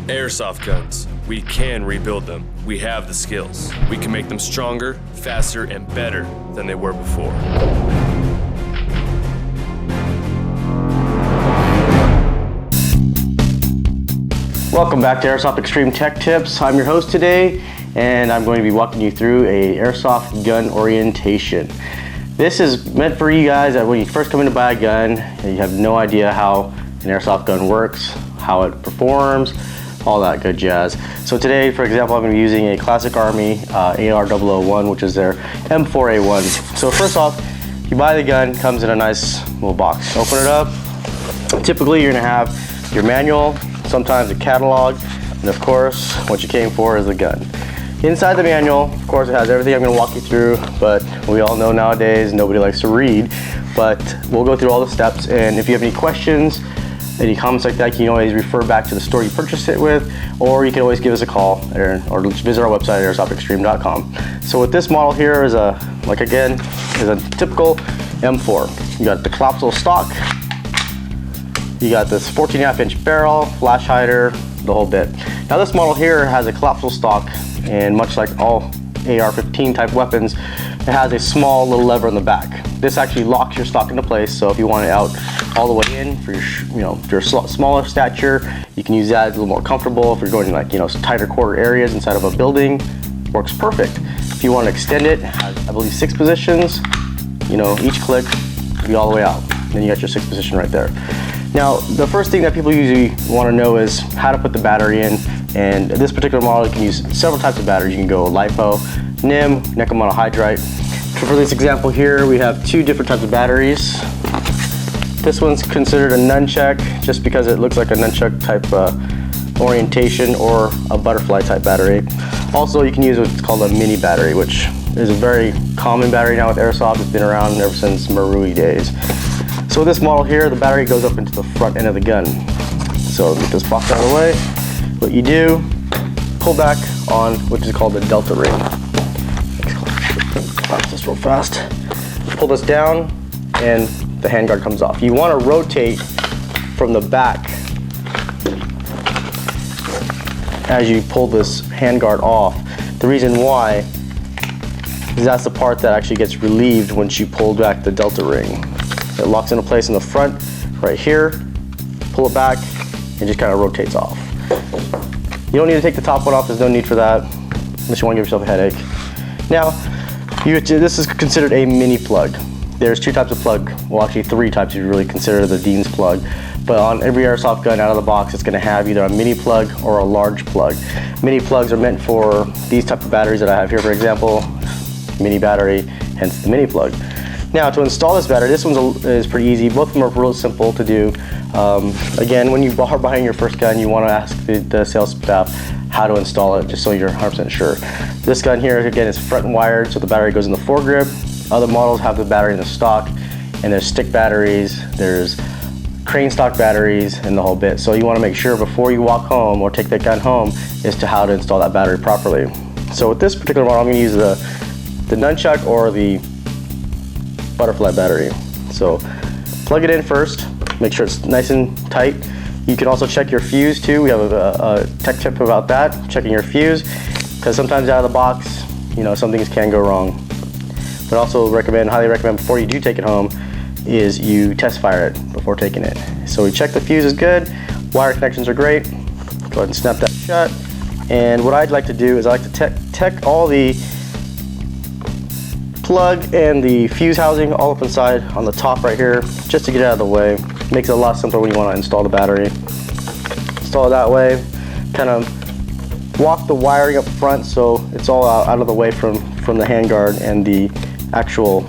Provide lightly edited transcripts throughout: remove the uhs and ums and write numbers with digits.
Airsoft guns. We can rebuild them. We have the skills. We can make them stronger, faster, and better than they were before. Welcome back to Airsoft Extreme Tech Tips. I'm your host today, and I'm going to be walking you through a airsoft gun orientation. This is meant for you guys that when you first come in to buy a gun, you have no idea how an airsoft gun works, how it performs, all that good jazz. So today, for example, I'm going to be using a Classic Army AR001, which is their M4A1. So first off, you buy the gun, comes in a nice little box. Open it up. Typically, you're going to have your manual, sometimes a catalog, and of course, what you came for is the gun. Inside the manual, of course, it has everything I'm going to walk you through, but we all know nowadays nobody likes to read, but we'll go through all the steps, and if you have any questions, any comments like that, you can always refer back to the store you purchased it with, or you can always give us a call or visit our website at airsoftextreme.com. So with this model here is a typical M4. You got the collapsible stock, you got this 14.5-inch barrel, flash hider, the whole bit. Now this model here has a collapsible stock, and much like all AR-15 type weapons, it has a small little lever in the back. This actually locks your stock into place, so if you want it out all the way in for your, if you're smaller stature, you can use that. It's a little more comfortable. If you're going to tighter quarter areas inside of a building, works perfect. If you want to extend it, it has, I believe, 6 positions. Each click will be all the way out. Then you got your 6th position right there. Now, the first thing that people usually want to know is how to put the battery in, and this particular model, you can use several types of batteries. You can go LiPo, NIM, nickel monohydride. For this example here, we have 2 different types of batteries. This one's considered a nunchuck just because it looks like a nunchuck type orientation, or a butterfly type battery. Also, you can use what's called a mini battery, which is a very common battery now with Airsoft. It's been around ever since Marui days. So with this model here, the battery goes up into the front end of the gun. So get this box out of the way. What you do, pull back on what is called the delta ring. Bounce this real fast. Pull this down, and the handguard comes off. You want to rotate from the back as you pull this handguard off. The reason why is that's the part that actually gets relieved once you pull back the delta ring. It locks into place in the front, right here. Pull it back, and just kind of rotates off. You don't need to take the top one off. There's no need for that, unless you want to give yourself a headache. Now, this is considered a mini plug. There's 2 types of plug. Well, actually 3 types if you really consider the Dean's plug. But on every airsoft gun out of the box, it's going to have either a mini plug or a large plug. Mini plugs are meant for these type of batteries that I have here, for example, mini battery, hence the mini plug. Now, to install this battery, this one is pretty easy. Both of them are real simple to do. Again, when you are buying your first gun, you want to ask the sales staff how to install it, just so you're 100% sure. This gun here, again, is front wired, so the battery goes in the foregrip. Other models have the battery in the stock, and there's stick batteries, there's crane stock batteries, and the whole bit. So you want to make sure before you walk home or take that gun home as to how to install that battery properly. So with this particular model, I'm going to use the nunchuck or the butterfly battery. So plug it in first, make sure it's nice and tight. You can also check your fuse too. We have a tech tip about that, checking your fuse, because sometimes out of the box, some things can go wrong. But also highly recommend before you do take it home is you test fire it before taking it. So we check the fuse is good, wire connections are great. Go ahead and snap that shut. And what I'd like to do is I like to tech all the plug and the fuse housing all up inside on the top right here, just to get it out of the way. Makes it a lot simpler when you want to install the battery. Install it that way. Kind of walk the wiring up front so it's all out of the way from the handguard and the actual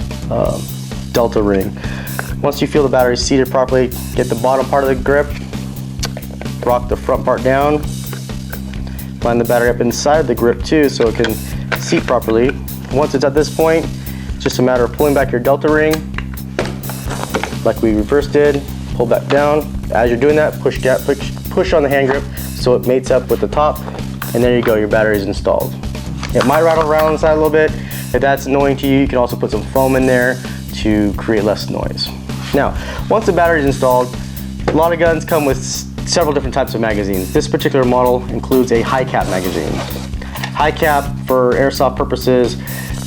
delta ring. Once you feel the battery seated properly, get the bottom part of the grip, rock the front part down, line the battery up inside the grip too so it can seat properly. Once it's at this point, it's just a matter of pulling back your delta ring like we reverse did, pull back down. As you're doing that, push on the hand grip so it mates up with the top, and there you go, your battery is installed. It might rattle around inside a little bit. If that's annoying to you, you can also put some foam in there to create less noise. Now, once the battery is installed, a lot of guns come with several different types of magazines. This particular model includes a high cap magazine. High cap, for airsoft purposes,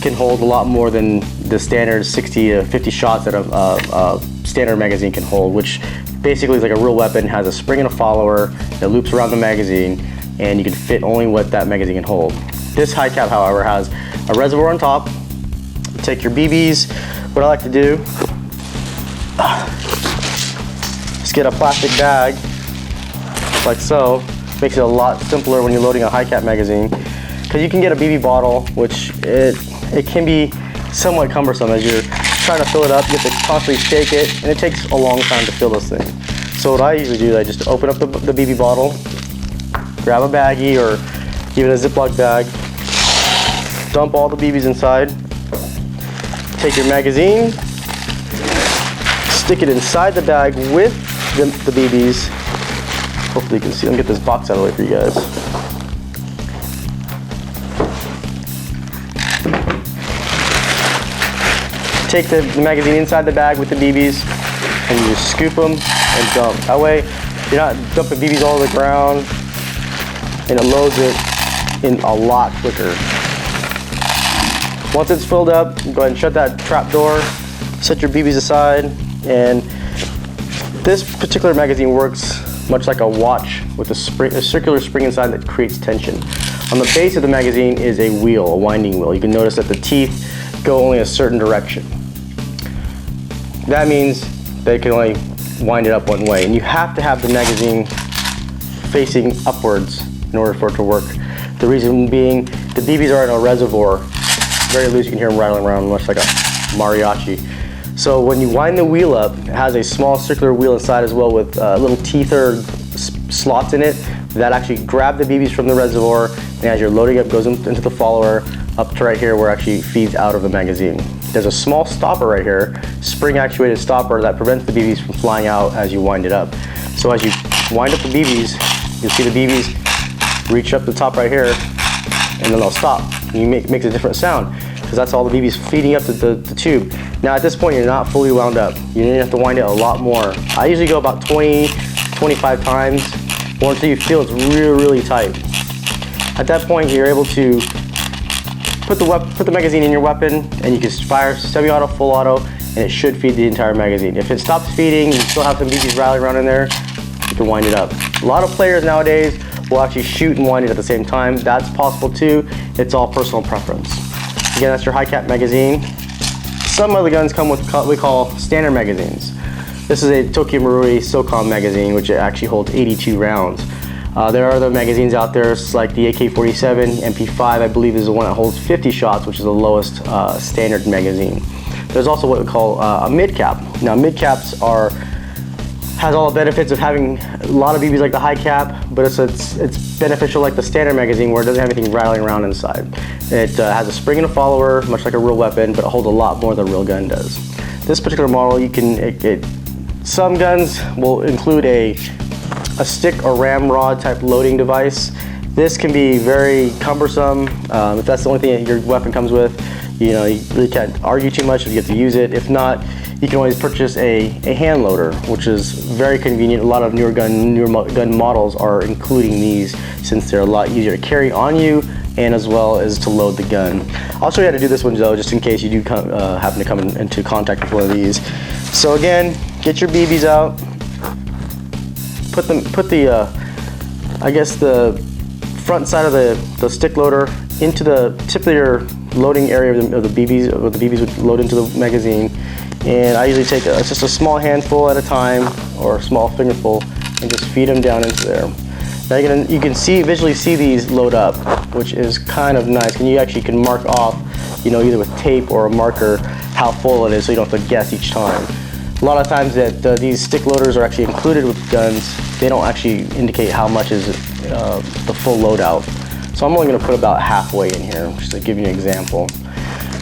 can hold a lot more than the standard 60 to 50 shots that a standard magazine can hold, which basically is like a real weapon. It has a spring and a follower that loops around the magazine, and you can fit only what that magazine can hold. This high cap, however, has a reservoir on top. Take your BBs. What I like to do is get a plastic bag, like so. Makes it a lot simpler when you're loading a high cap magazine, because you can get a BB bottle, which it can be somewhat cumbersome as you're trying to fill it up. You have to constantly shake it, and it takes a long time to fill this thing. So what I usually do is I just open up the BB bottle, grab a baggie or give it a Ziploc bag, dump all the BBs inside, take your magazine, stick it inside the bag with the BBs. Hopefully you can see. Let me get this box out of the way for you guys. Take the magazine inside the bag with the BBs, and you just scoop them and dump. That way, you're not dumping BBs all over the ground, and it loads it in a lot quicker. Once it's filled up, go ahead and shut that trap door, set your BBs aside, and this particular magazine works much like a watch with a circular spring inside that creates tension. On the base of the magazine is a wheel, a winding wheel. You can notice that the teeth go only a certain direction. That means they can only wind it up one way, and you have to have the magazine facing upwards in order for it to work. The reason being, the BBs are in a reservoir, very loose. You can hear them rattling around much like a mariachi. So when you wind the wheel up, it has a small circular wheel inside as well with little teeth or slots in it that actually grab the BBs from the reservoir, and as you're loading up, goes into the follower up to right here where it actually feeds out of the magazine. There's a small stopper right here, spring actuated stopper, that prevents the BBs from flying out as you wind it up. So as you wind up the BBs, you'll see the BBs reach up the top right here, and then they'll stop. And you makes a different sound, because that's all the BBs feeding up to the tube. Now at this point, you're not fully wound up. You have to wind it a lot more. I usually go about 20, 25 times, or until you feel it's really, really tight. At that point, you're able to put the magazine in your weapon, and you can fire semi-auto, full auto, and it should feed the entire magazine. If it stops feeding, you still have some BBs rattling around in there, you can wind it up. A lot of players nowadays will actually shoot and wind it at the same time. That's possible too. It's all personal preference. Again, that's your high cap magazine. Some of the guns come with what we call standard magazines. This is a Tokyo Marui SOCOM magazine, which actually holds 82 rounds. There are other magazines out there, like the AK-47, MP5, I believe is the one that holds 50 shots, which is the lowest standard magazine. There's also what we call a mid-cap. Now mid-caps has all the benefits of having a lot of BBs like the high cap, but it's beneficial like the standard magazine where it doesn't have anything rattling around inside. It has a spring and a follower, much like a real weapon, but it holds a lot more than a real gun does. This particular model, some guns will include a stick or ramrod type loading device. This can be very cumbersome. If that's the only thing that your weapon comes with, you really can't argue too much if you get to use it. If not, you can always purchase a hand loader, which is very convenient. A lot of newer gun models are including these, since they're a lot easier to carry on you and as well as to load the gun. I'll show you how to do this one though, just in case you do happen to come into contact with one of these. So again, get your BBs out. Put the front side of the stick loader into the tip of your loading area of the BBs, where the BBs would load into the magazine. And I usually take just a small handful at a time, or a small fingerful, and just feed them down into there. Now you can visually see these load up, which is kind of nice. And you actually can mark off, either with tape or a marker, how full it is, so you don't have to guess each time. A lot of times that these stick loaders are actually included with guns, they don't actually indicate how much is the full loadout. So I'm only going to put about halfway in here, just to give you an example.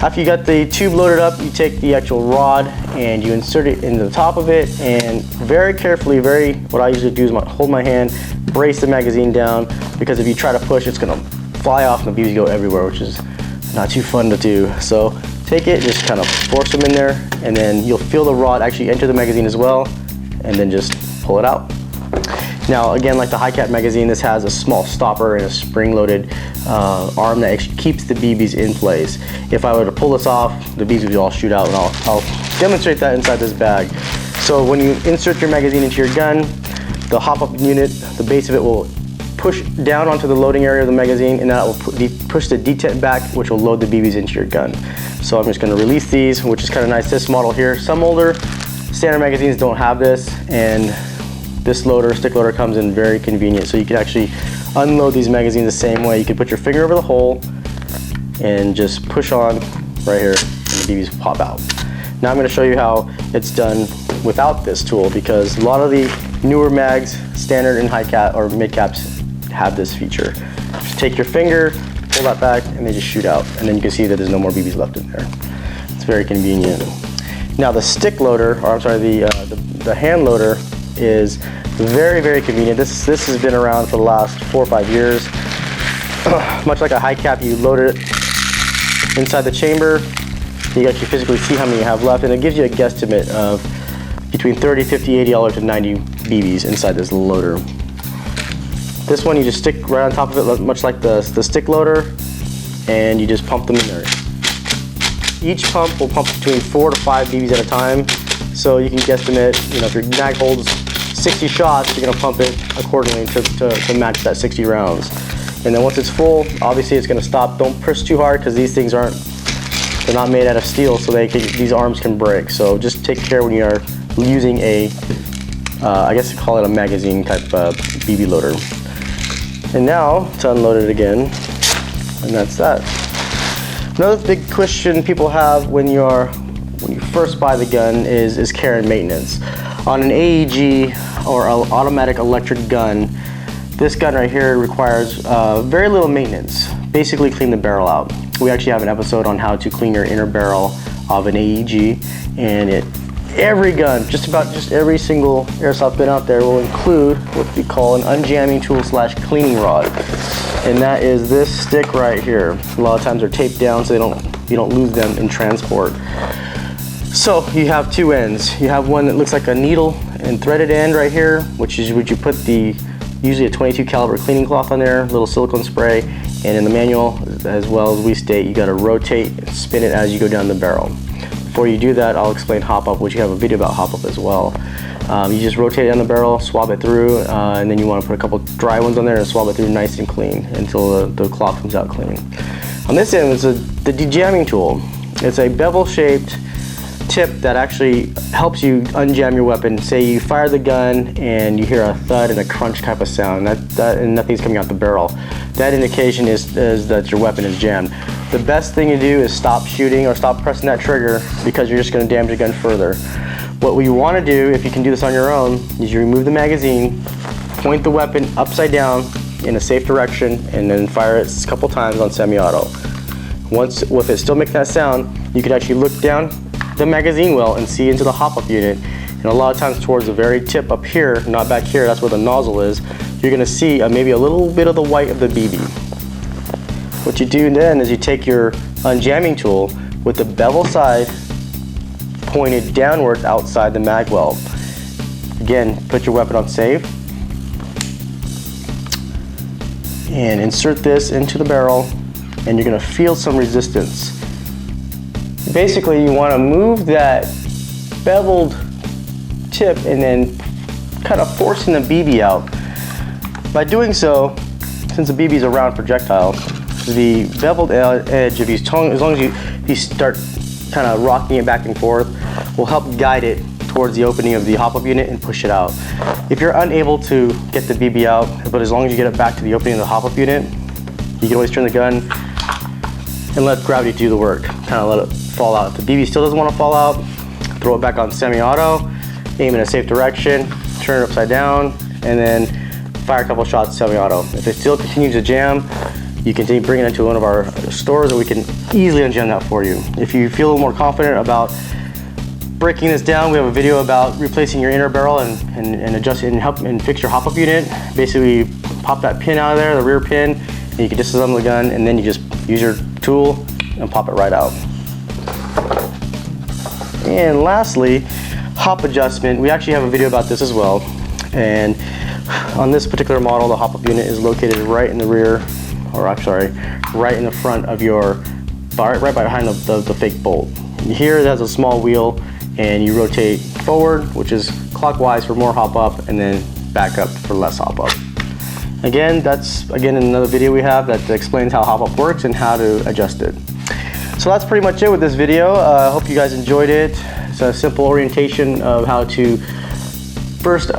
After you got the tube loaded up, you take the actual rod and you insert it into the top of it, and very carefully, what I usually do is hold my hand, brace the magazine down, because if you try to push, it's going to fly off and the BBs go everywhere, which is not too fun to do. So take it, just kind of force them in there, and then you'll feel the rod actually enter the magazine as well, and then just pull it out. Now again, like the high cap magazine, this has a small stopper and a spring-loaded arm that actually keeps the BBs in place. If I were to pull this off, the BBs would all shoot out, and I'll demonstrate that inside this bag. So when you insert your magazine into your gun, the hop-up unit, the base of it will push down onto the loading area of the magazine, and that will push the detent back, which will load the BBs into your gun. So I'm just going to release these, which is kind of nice. This model here, some older standard magazines don't have this, and this loader, stick loader, comes in very convenient. So you can actually unload these magazines the same way. You can put your finger over the hole and just push on right here, and the BBs pop out. Now I'm going to show you how it's done without this tool, because a lot of the newer mags, standard and high cap or mid caps, have this feature. Just take your finger, pull that back, and they just shoot out. And then you can see that there's no more BBs left in there. It's very convenient. Now the stick loader, or I'm sorry, the hand loader is very, very convenient. This has been around for the last 4 or 5 years. Much like a high cap, you load it inside the chamber. You can actually physically see how many you have left, and it gives you a guesstimate of between 30, 50, 80 to 90 BBs inside this loader. This one you just stick right on top of it, much like the stick loader, and you just pump them in there. Each pump will pump between 4 to 5 BBs at a time, so you can guesstimate, if your mag holds 60 shots, you're going to pump it accordingly to match that 60 rounds. And then once it's full, obviously it's going to stop. Don't push too hard, because these things they're not made out of steel, so these arms can break. So just take care when you are using I guess you call it a magazine type BB loader. And now to unload it again, and that's that. Another big question people have when you first buy the gun is care and maintenance. On an AEG or an automatic electric gun, this gun right here requires very little maintenance. Basically clean the barrel out. We actually have an episode on how to clean your inner barrel of an AEG, and every gun, just every single airsoft gun out there will include what we call an unjamming tool / cleaning rod, and that is this stick right here. A lot of times they're taped down so you don't lose them in transport. So you have two ends. You have one that looks like a needle and threaded end right here, which is what you put usually a 22 caliber cleaning cloth on there, a little silicone spray, and in the manual, as well as we state, you got to rotate and spin it as you go down the barrel. Before you do that, I'll explain hop up, which you have a video about hop up as well. You just rotate it on the barrel, swab it through, and then you want to put a couple dry ones on there and swab it through nice and clean until the cloth comes out clean. On this end is the dejamming tool. It's a bevel-shaped tip that actually helps you unjam your weapon. Say you fire the gun and you hear a thud and a crunch type of sound, and nothing's coming out the barrel. That indication is that your weapon is jammed. The best thing to do is stop shooting or stop pressing that trigger, because you're just going to damage the gun further. What we want to do, if you can do this on your own, is you remove the magazine, point the weapon upside down in a safe direction, and then fire it a couple times on semi-auto. If it's still making that sound, you can actually look down the magazine well and see into the hop-up unit. And a lot of times towards the very tip up here, not back here, that's where the nozzle is, you're going to see maybe a little bit of the white of the BB. What you do then is you take your unjamming tool with the bevel side pointed downwards outside the mag well. Again, put your weapon on safe and insert this into the barrel, and you're going to feel some resistance. Basically, you want to move that beveled tip and then kind of forcing the BB out. By doing so, since the BB is a round projectile, the beveled edge, as long as you start kind of rocking it back and forth, will help guide it towards the opening of the hop-up unit and push it out. If you're unable to get the BB out, but as long as you get it back to the opening of the hop-up unit, you can always turn the gun and let gravity do the work. Kind of let it fall out. If the BB still doesn't want to fall out, throw it back on semi-auto, aim in a safe direction, turn it upside down, and then fire a couple shots semi-auto. If it still continues to jam, you can bring it into one of our stores, and we can easily unjam that for you. If you feel a little more confident about breaking this down, we have a video about replacing your inner barrel and adjust it and fix your hop-up unit. Basically, pop that pin out of there, the rear pin, and you can disassemble the gun, and then you just use your tool and pop it right out. And lastly, hop adjustment. We actually have a video about this as well. And On this particular model, the hop-up unit is located right in the rear, or I'm sorry, right in the front of your, right behind the fake bolt. Here it has a small wheel, and you rotate forward, which is clockwise for more hop-up, and then back up for less hop-up. Again, that's another video we have that explains how hop-up works and how to adjust it. So that's pretty much it with this video. I hope you guys enjoyed it. It's a simple orientation of how to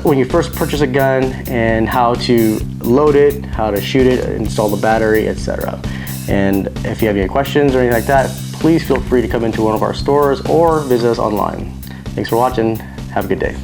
when you first purchase a gun, and how to load it, how to shoot it, install the battery, etc. And if you have any questions or anything like that, please feel free to come into one of our stores or visit us online. Thanks for watching. Have a good day.